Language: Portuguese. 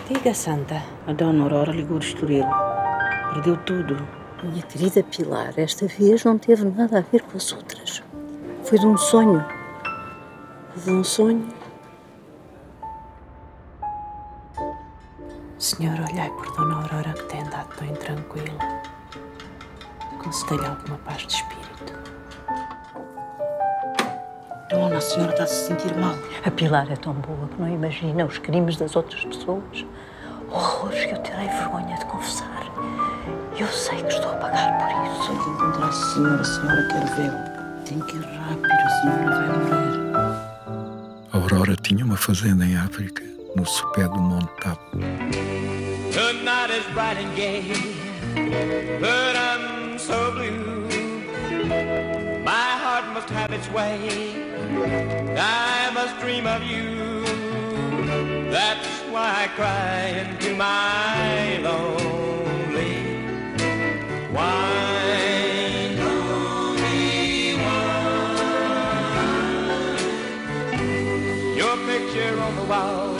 Diga, Santa. A dona Aurora ligou do Estoril. Perdeu tudo. Minha querida Pilar, esta vez não teve nada a ver com as outras. Foi de um sonho. De um sonho? Senhor, olhai por Dona Aurora que tem andado tão intranquila. Concedei-lhe alguma paz de espírito. Dona, a senhora está a se sentir mal. A Pilar é tão boa que não imagina os crimes das outras pessoas. Horrores que eu terei vergonha de confessar. Eu sei que estou a pagar por isso. Tem que encontrar a senhora quer vê-lo. Tem que ir rápido, a senhora vai morrer. A Aurora tinha uma fazenda em África, no sopé do Monte Tabo. The night is bright and gay, but I'm so blue. My heart must have its way. I must dream of you. That's why I cry into my lonely wine. Lonely wine. Your picture on the wall